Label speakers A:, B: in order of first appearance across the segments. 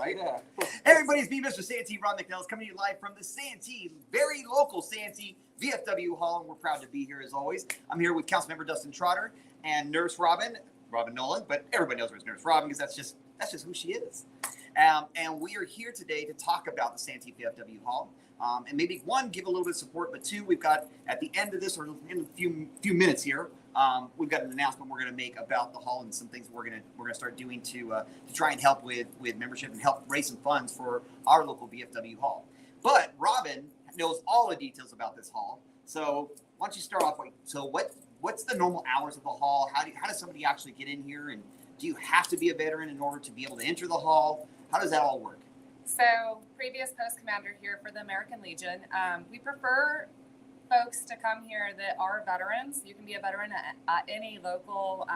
A: right?
B: Yeah.
A: Hey, everybody, it's me, Mr. Santee, Rob McNelis, coming to you live from the Santee, very local Santee VFW Hall, and we're proud to be here as always. I'm here with Councilmember Dustin Trotter and Nurse Robin Nolan, but everybody knows her as Nurse Robin because that's just who she is. And we are here today to talk about the Santee VFW Hall. And maybe one, give a little bit of support, but two, we've got at the end of this, or in a few minutes here, we've got an announcement we're going to make about the hall and some things we're going to start doing to try and help with membership and help raise some funds for our local VFW hall. But Robin knows all the details about this hall, so why don't you start off? So what's the normal hours of the hall? How does somebody actually get in here, and do you have to be a veteran in order to be able to enter the hall? How does that all work?
C: So, previous post commander here for the American Legion. We prefer folks to come here that are veterans. You can be a veteran at any local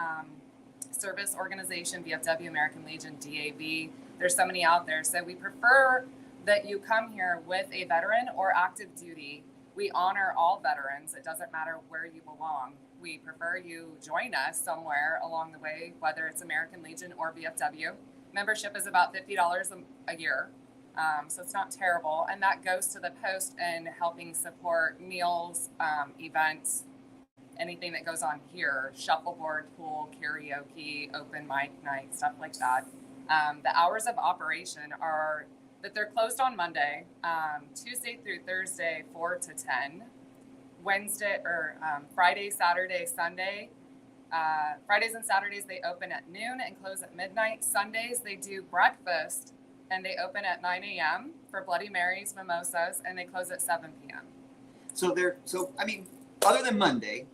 C: service organization, VFW, American Legion, DAV. There's so many out there. So we prefer that you come here with a veteran or active duty. We honor all veterans. It doesn't matter where you belong. We prefer you join us somewhere along the way, whether it's American Legion or VFW. Membership is about $50 a year. So it's not terrible. And that goes to the post and helping support meals, events, anything that goes on here, shuffleboard, pool, karaoke, open mic night, stuff like that. The hours of operation are that they're closed on Monday, Tuesday through Thursday, 4 to 10, Friday, Saturday, Sunday. Fridays and Saturdays, they open at noon and close at midnight. Sundays, they do breakfast and they open at 9 a.m. for Bloody Marys, mimosas, and they close at 7 p.m.
A: So other than Monday,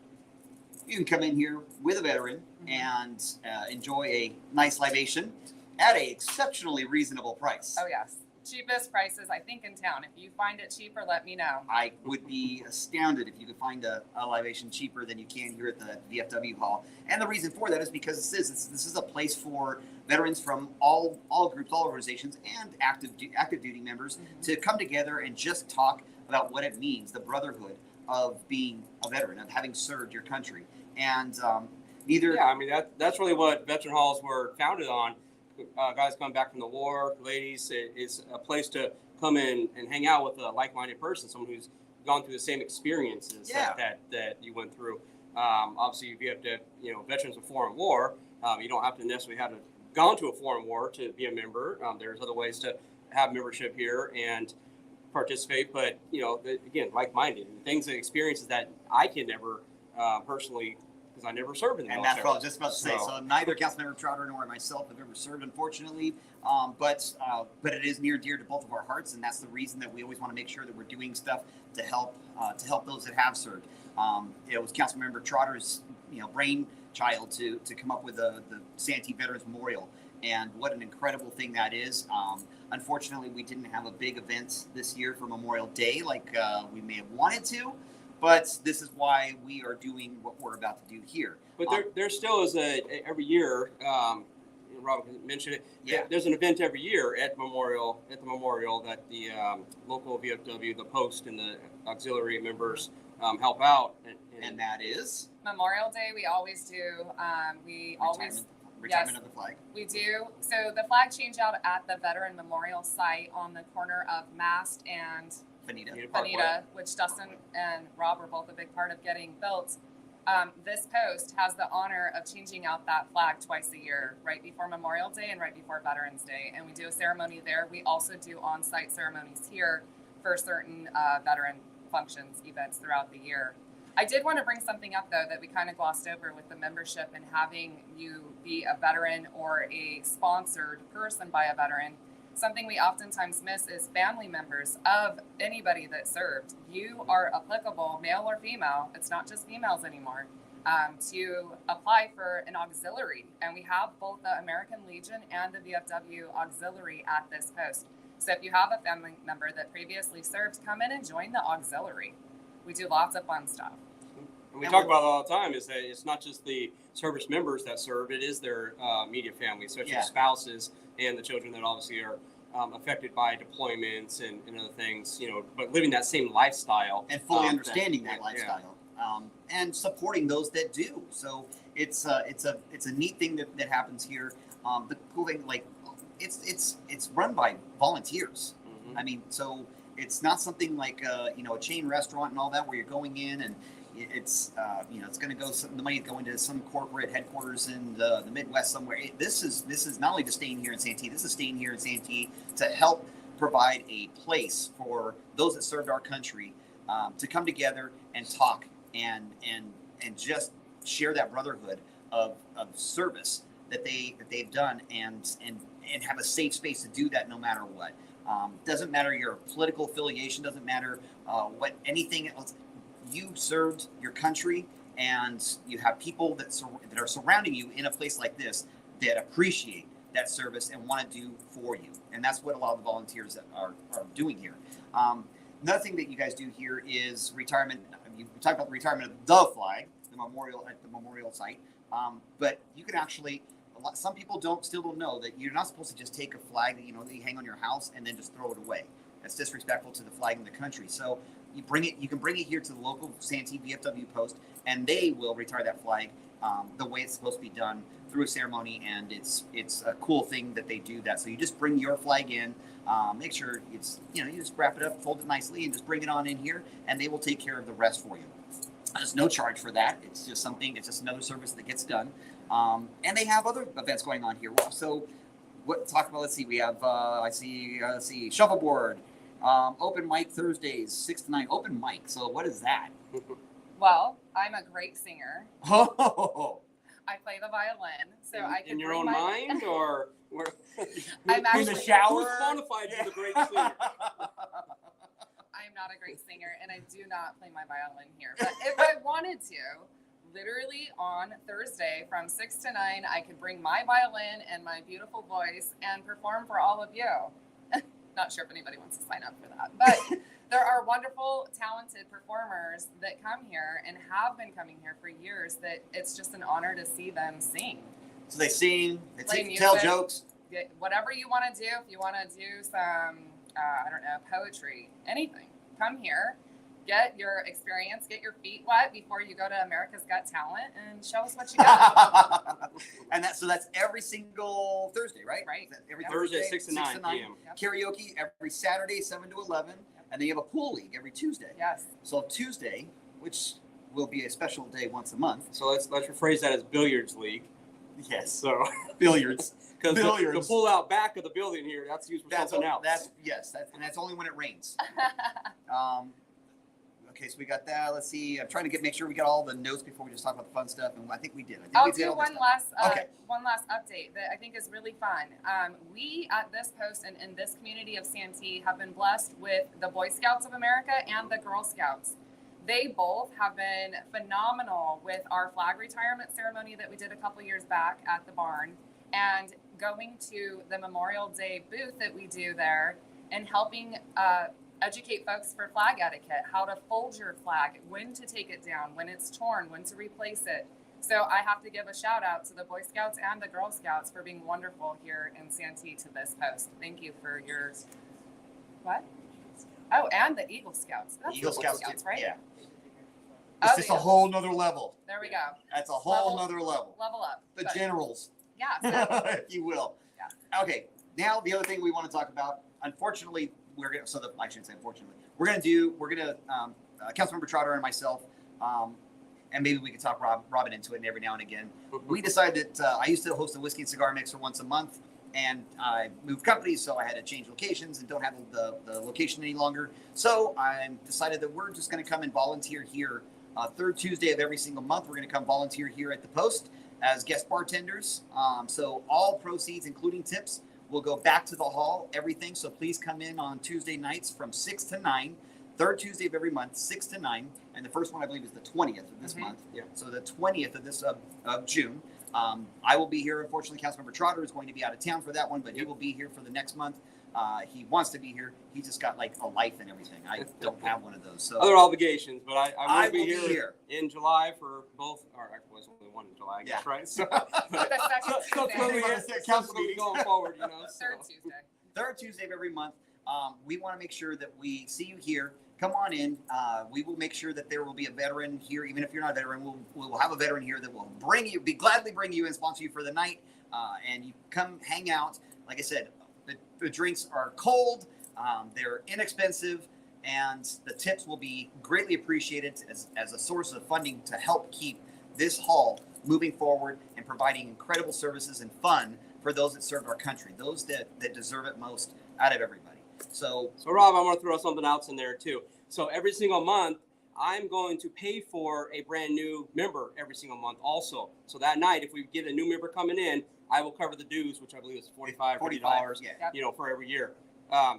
A: you can come in here with a veteran and enjoy a nice libation at an exceptionally reasonable price.
C: Oh, yes. Cheapest prices, I think, in town. If you find it cheaper, let me know.
A: I would be astounded if you could find a libation cheaper than you can here at the VFW Hall. And the reason for that is because this is a place for veterans from all groups, all organizations, and active duty members to come together and just talk about what it means, the brotherhood of being a veteran, of having served your country. And
B: that's really what veteran halls were founded on. Guys coming back from the war, ladies, it's a place to come in and hang out with a like-minded person, someone who's gone through the same experiences that you went through. Obviously, if you have to, veterans of foreign war, you don't have to necessarily have gone to a foreign war to be a member. There's other ways to have membership here and participate, but again, like-minded things and experiences that I can never personally, because I never served in the military.
A: And that's what I was just about to say. So neither Councilmember Trotter nor myself have ever served, unfortunately. But it is near and dear to both of our hearts, and that's the reason that we always want to make sure that we're doing stuff to help those that have served. It was Councilmember Trotter's brainchild to come up with the Santee Veterans Memorial, and what an incredible thing that is. Unfortunately, we didn't have a big event this year for Memorial Day like we may have wanted to. But this is why we are doing what we're about to do here.
B: But there still is every year, Rob mentioned it.
A: Yeah.
B: There's an event every year at the memorial that the local VFW, the post, and the auxiliary members help out.
A: And that is
C: Memorial Day. We always do.
A: Retirement of the flag.
C: We do. So the flag change out at the Veteran Memorial Site on the corner of Mast and Bonita, which Dustin and Rob are both a big part of getting built. This post has the honor of changing out that flag twice a year, right before Memorial Day and right before Veterans Day. And we do a ceremony there. We also do on-site ceremonies here for certain veteran functions, events throughout the year. I did want to bring something up, though, that we kind of glossed over with the membership and having you be a veteran or a sponsored person by a veteran. Something we oftentimes miss is family members of anybody that served. You are applicable, male or female, it's not just females anymore, to apply for an auxiliary. And we have both the American Legion and the VFW auxiliary at this post. So if you have a family member that previously served, come in and join the auxiliary. We do lots of fun stuff.
B: And we talk about it all the time, is that it's not just the service members that serve, it is their immediate families, such as spouses and the children that obviously are affected by deployments and other things, but living that same lifestyle.
A: And fully understanding that lifestyle. And supporting those that do. So it's a neat thing that happens here. The cool thing, like it's run by volunteers.
B: Mm-hmm.
A: I mean, so it's not something like a chain restaurant and all that where you're going in and it's it's going to go the money going to some corporate headquarters in the Midwest somewhere. This is not only just staying here in Santee. This is staying here in Santee to help provide a place for those that served our country to come together and talk and just share that brotherhood of service that they've done and have a safe space to do that no matter what. Doesn't matter your political affiliation, doesn't matter what anything else. You served your country, and you have people that are surrounding you in a place like this that appreciate that service and want to do for you. And that's what a lot of the volunteers are doing here. Another thing that you guys do here is retirement. You talked about the retirement of the flag, the memorial at the memorial site. But you can actually, some people still don't know that you're not supposed to just take a flag that that you hang on your house and then just throw it away. That's disrespectful to the flag and the country. So you can bring it here to the local Santee VFW post, and they will retire that flag the way it's supposed to be done through a ceremony. And it's a cool thing that they do that. So you just bring your flag in, make sure it's you just wrap it up, fold it nicely, and just bring it on in here, and they will take care of the rest for you. There's no charge for that. It's just another service that gets done. And they have other events going on here. So talk about, let's see, we have, let's see, shuffleboard, open mic Thursdays, 6 to 9, open mic. So what is that?
C: Well, I'm a great singer.
A: Oh,
C: I play the violin, so I can
B: in your
C: bring
B: own mind, or where?
C: I'm actually
A: in the shower.
B: Who's qualified as a great singer?
C: I'm not a great singer, and I do not play my violin here. But if I wanted to, literally on Thursday from 6 to 9, I could bring my violin and my beautiful voice and perform for all of you. Not sure if anybody wants to sign up for that, but there are wonderful, talented performers that come here and have been coming here for years that it's just an honor to see them sing.
A: So they sing,
C: Play
A: tell
C: music,
A: jokes.
C: whatever you want to do. If you want to do some, poetry, anything, come here. Get your experience, get your feet wet before you go to America's Got Talent, and show us what you got.
A: And that's every single Thursday, right?
C: Right.
A: Every
B: Thursday, 6 to 9 p.m.
C: Yep.
A: Karaoke every Saturday, 7 to 11. And then you have a pool league every Tuesday.
C: Yes.
A: So Tuesday, which will be a special day once a month.
B: So let's rephrase that as billiards league.
A: Yes.
B: So
A: Billiards.
B: because
A: Billiards.
B: the pull out back of the building here, that's used for something else.
A: That's only when it rains. Okay, so we got that. Let's see. I'm trying to make sure we got all the notes before we just talk about the fun stuff, and I think we did.
C: I'll do one last update that I think is really fun. We at this post and in this community of Santee have been blessed with the Boy Scouts of America and the Girl Scouts. They both have been phenomenal with our flag retirement ceremony that we did a couple years back at the barn, and going to the Memorial Day booth that we do there and helping educate folks for flag etiquette, how to fold your flag, when to take it down, when it's torn, when to replace it. So I have to give a shout out to the Boy Scouts and the Girl Scouts for being wonderful here in Santee to this post. Thank you for your, what? Oh, and the Eagle Scouts. That's
A: Eagle
C: the Boy
A: Scouts,
C: Scouts,
A: too.
C: right?
A: Yeah.
C: Oh,
A: It's just a whole nother level.
C: There we go.
A: That's a whole nother level.
C: Level up.
A: The
C: But,
A: generals,
C: yeah. So,
A: if you will.
C: Yeah.
A: Okay. Now the other thing we want to talk about, unfortunately, I shouldn't say unfortunately, Councilmember Trotter and myself, and maybe we could talk Robin into it every now and again. We decided that I used to host a whiskey and cigar mixer once a month, and I moved companies, so I had to change locations and don't have the location any longer. So I decided that we're just going to come and volunteer here. Third Tuesday of every single month, we're going to come volunteer here at the post as guest bartenders. So all proceeds, including tips, will go back to the hall, everything. So please come in on Tuesday nights from 6 to 9, third Tuesday of every month, 6 to 9. And the first one, I believe, is the 20th of this month.
B: Yeah.
A: So the 20th of this of June. I will be here. Unfortunately, Councilmember Trotter is going to be out of town for that one, but he will be here for the next month. He wants to be here. He just got like a life and everything. I don't have one of those. So
B: other obligations, but I will
A: be
B: be here in July for both. Or actually, it's only one in July, I guess, right? So,
C: the second
A: council
B: meeting
A: meetings.
B: going forward,
C: third Tuesday.
A: Third Tuesday of every month. We want to make sure that we see you here. Come on in. We will make sure that there will be a veteran here. Even if you're not a veteran, we'll have a veteran here that will gladly bring you and sponsor you for the night. And you come hang out. like I said, the drinks are cold, they're inexpensive, and the tips will be greatly appreciated as a source of funding to help keep this hall moving forward and providing incredible services and fun for those that serve our country, those that deserve it most out of everybody. So
B: Rob, I want to throw something else in there too. So every single month, I'm going to pay for a brand new member every single month also. So that night, if we get a new member coming in, I will cover the dues, which I believe is $45,
A: yeah.
B: for every year.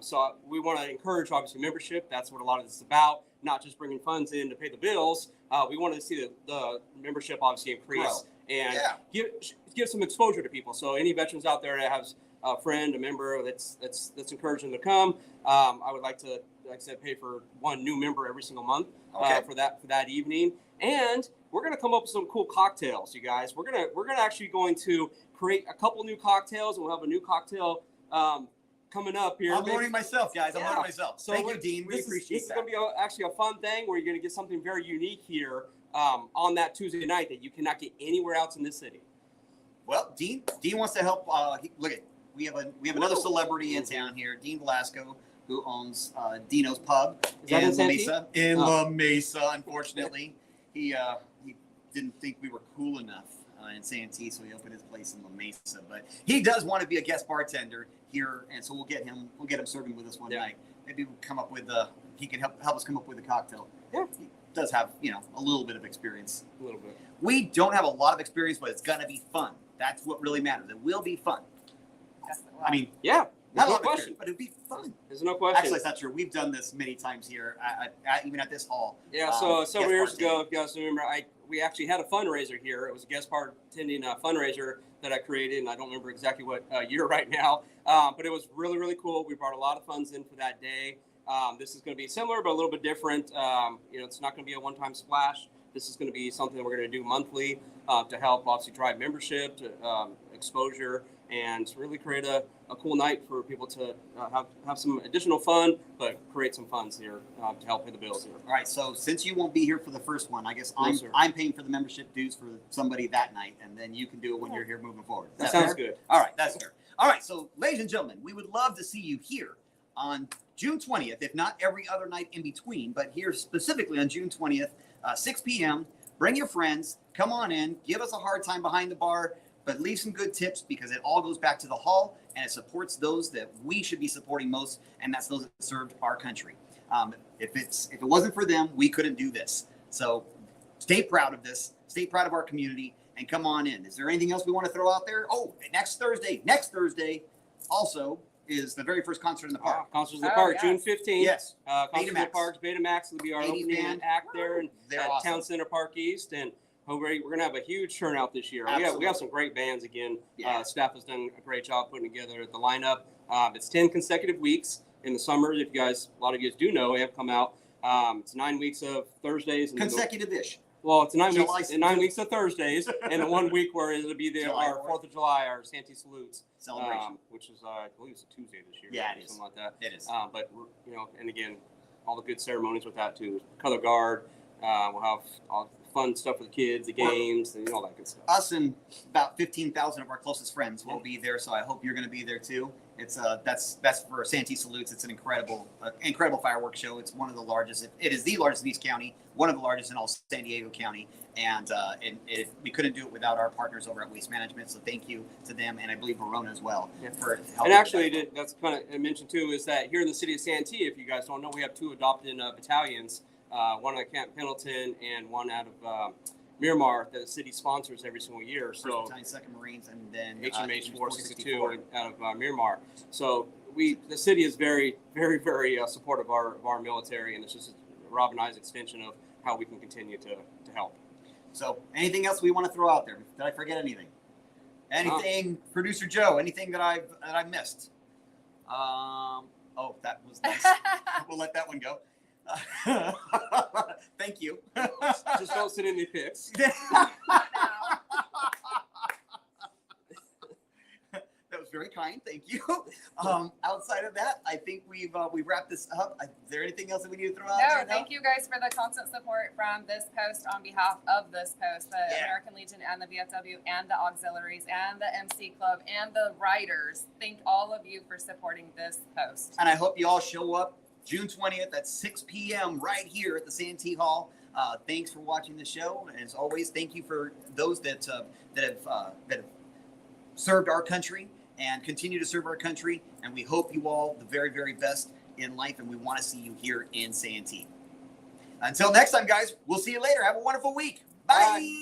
B: So we want to encourage, obviously, membership. That's what a lot of this is about, not just bringing funds in to pay the bills. We want to see the membership obviously increase and give some exposure to people. So any veterans out there that has a friend, a member that's encouraging them to come, I would like to, like I said, pay for one new member every single month for that evening. And we're gonna come up with some cool cocktails, you guys. We're gonna actually going to create a couple new cocktails, and we'll have a new cocktail coming up here.
A: I'm learning myself, guys. I'm learning myself.
B: So
A: Thank you, Dean. We appreciate
B: this is going to be actually a fun thing where you're going to get something very unique here on that Tuesday night that you cannot get anywhere else in this city.
A: Well, Dean wants to help. Look at we have another celebrity in town here, Dean Velasco, who owns Dino's Pub in La Mesa. La Mesa, unfortunately, he didn't think we were cool enough in Santee, so he opened his place in La Mesa. But he does want to be a guest bartender here, and so we'll get him serving with us one night. Maybe we'll come up with he can help us come up with a cocktail.
B: Yeah,
A: he does have a little bit of experience.
B: A little bit.
A: We don't have a lot of experience, but it's gonna be fun. That's what really matters. It will be fun. I mean, not a lot of experience, but it'd be fun.
B: There's no question.
A: Actually, it's not true. We've done this many times here, even at this hall.
B: Yeah. So several years ago, if you guys remember, we actually had a fundraiser here. It was a guest bartending fundraiser that I created, and I don't remember exactly what year right now, but it was really, really cool. We brought a lot of funds in for that day. This is going to be similar, but a little bit different. It's not going to be a one-time splash. This is going to be something that we're going to do monthly to help obviously drive membership, to exposure, and really create a cool night for people to have some additional fun, but create some funds here to help pay the bills here.
A: All right, so since you won't be here for the first one, I guess I'm paying for the membership dues for somebody that night, and then you can do it when you're here moving forward.
B: That sounds good.
A: All right, that's fair. All right, so ladies and gentlemen, we would love to see you here on June 20th, if not every other night in between, but here specifically on June 20th, 6 p.m. Bring your friends, come on in, give us a hard time behind the bar, but leave some good tips because it all goes back to the hall and it supports those that we should be supporting most, and that's those that served our country. If it wasn't for them, we couldn't do this. So stay proud of this, stay proud of our community, and come on in. Is there anything else we want to throw out there? Oh, next Thursday also is the very first concert in the park.
B: Concerts in the park, June 15th.
A: Yes.
B: Concert in the park, Betamax will be our opening act there at
A: awesome.
B: Town Center Park East, and we're going to have a huge turnout this year. We have some great bands again. Staff has done a great job putting together the lineup. It's 10 consecutive weeks in the summer. If you guys, a lot of you guys do know, they have come out. It's 9 weeks of Thursdays.
A: Consecutive-ish.
B: Well, it's 9 weeks of Thursdays, and 1 week where it'll be our 4th of July, our Santee Salutes
A: celebration,
B: which is I believe it's a Tuesday this year.
A: Yeah, it is.
B: Something like that.
A: It is.
B: But and again, all the good ceremonies with that too. Color guard. We'll have all the fun stuff for the kids, the games, and all that good stuff.
A: Us and about 15,000 of our closest friends will be there, so I hope you're going to be there too. It's that's for Santee Salutes. It's an incredible fireworks show. It's one of the largest. It is the largest in East County, one of the largest in all San Diego County, and we couldn't do it without our partners over at Waste Management. So thank you to them, and I believe Verona as well for helping.
B: And actually, that's kind of mentioned too is that here in the city of Santee, if you guys don't know, we have 2 adopted battalions. One at Camp Pendleton and one out of Miramar that the city sponsors every single year. So
A: Battalion, 2nd Marines, and then
B: HMH 462 out of Miramar. So the city is very, very, very supportive of our military, and it's just Rob and I's extension of how we can continue to help. So anything else we want to throw out there? Did I forget anything? Anything, Producer Joe? Anything that I've missed? Oh, that was nice. We'll let that one go. Thank you. Just don't sit in the pits. That was very
A: very kind. Thank you. Outside of that, I think we've wrapped this up. Is there anything else that we need to throw out?
C: No, thank you guys for the constant support from this post on behalf of this post, the American Legion and the VFW and the auxiliaries and the MC Club and the writers. Thank all of you for supporting this post.
A: And I hope you all show up June 20th at 6 p.m. right here at the Santee Hall. Thanks for watching the show. And as always, thank you for those that have served our country and continue to serve our country. And we hope you all the very, very best in life. And we want to see you here in Santee. Until next time, guys, we'll see you later. Have a wonderful week. Bye. Bye.